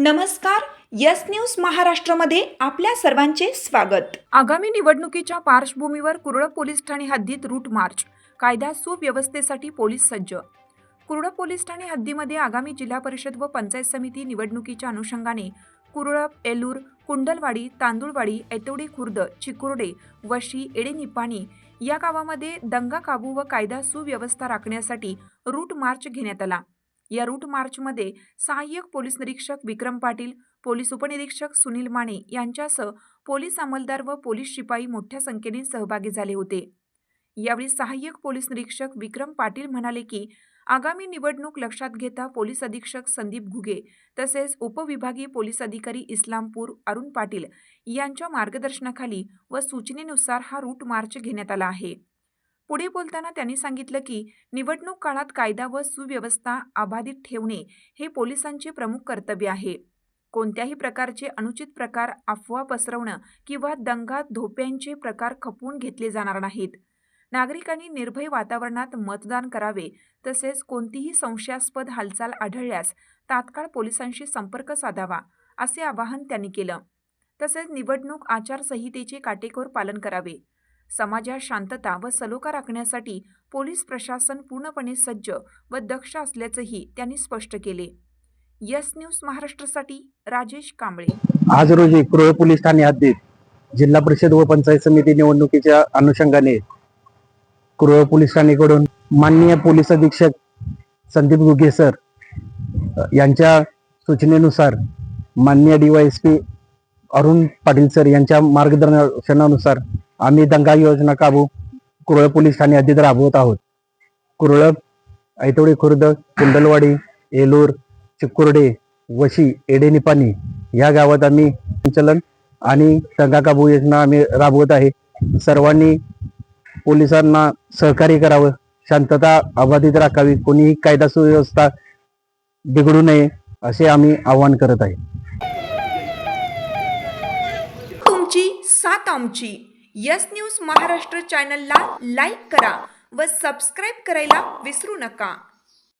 नमस्कार. Yes news महाराष्ट्रामध्ये आपल्या सर्वांचे स्वागत. आगामी निवडणुकीच्या पार्श्वभूमीवर कुरळ पोलीस ठाणे हद्दीत रूट मार्च, कायदा सुव्यवस्थेसाठी पोलीस सज्ज. कुरळ पोलीस ठाणे हद्दीमध्ये आगामी जिल्हा परिषद व पंचायत समिती निवडणुकीच्या अनुषंगाने कुरळ, एलूर, कुंडलवाडी, तांदुळवाडी, ऐतवडी खुर्द, चिकुर्डे, वशी, एडेनिपाणी या गावामध्ये दंगा काबू व कायदा सुव्यवस्था राखण्यासाठी रूट मार्च घेण्यात आला. या रूट मार्चमध्ये सहाय्यक पोलीस निरीक्षक विक्रम पाटील, पोलीस उपनिरीक्षक सुनील माने यांच्यासह पोलीस अंमलदार व पोलीस शिपाई मोठ्या संख्येने सहभागी झाले होते. यावेळी सहाय्यक पोलीस निरीक्षक विक्रम पाटील म्हणाले की आगामी निवडणूक लक्षात घेता पोलीस अधीक्षक संदीप घुगे तसेच उपविभागीय पोलीस अधिकारी इस्लामपूर अरुण पाटील यांच्या मार्गदर्शनाखाली व सूचनेनुसार हा रूट मार्च घेण्यात आला आहे. पुढे बोलताना त्यांनी सांगितलं की निवडणूक काळात कायदा व सुव्यवस्था अबाधित ठेवणे हे पोलिसांचे प्रमुख कर्तव्य आहे. कोणत्याही प्रकारचे अनुचित प्रकार, अफवा पसरवणं किंवा दंगा धोप्यांचे प्रकार खपवून घेतले जाणार नाहीत. नागरिकांनी निर्भय वातावरणात मतदान करावे तसेच कोणतीही संशयास्पद हालचाल आढळल्यास तात्काळ पोलिसांशी संपर्क साधावा असे आवाहन त्यांनी केलं. तसेच निवडणूक आचारसंहितेचे काटेकोर पालन करावे. समाजात शांतता व सलोखा राखण्यासाठी पोलीस प्रशासन पूर्णपणे सज्ज व दक्ष असल्याचंही त्यांनी स्पष्ट केले. यस न्यूज महाराष्ट्रासाठी राजेश कांबळे. आज रोजी कुरळ पोलीस ठाणे हद्दीत जिल्हा परिषद व पंचायत समिती निवडणुकीच्या अनुषंगाने कुरळ पोलीस ठाणेकडून माननीय पोलीस अधीक्षक संदीप घुगे सर यांच्या सूचनेनुसार माननीय DYSP अरुण पाटील सर यांच्या मार्गदर्शनानुसार आम्ही दंगा योजना काबू कुरळ पोलीस ठाणे हद्दीत राबवत आहोत. कुरळ, ऐतवडी खुर्द, कुंडलवाडी, एलूर, चिकुर्डे, वशी, एडेनिपाणी या गावात आम्ही संचलन आणि दंगा काबू योजना आम्ही राबवत आहे. सर्वांनी पोलिसांना सहकार्य करावं, शांतता अबाधित राखावी, कोणीही कायदा सुव्यवस्था बिघडू नये असे आम्ही आवाहन करत आहे. तुमची साथ आमची. यस न्यूज महाराष्ट्र चॅनलला लाईक करा व सबस्क्राईब करायला विसरू नका.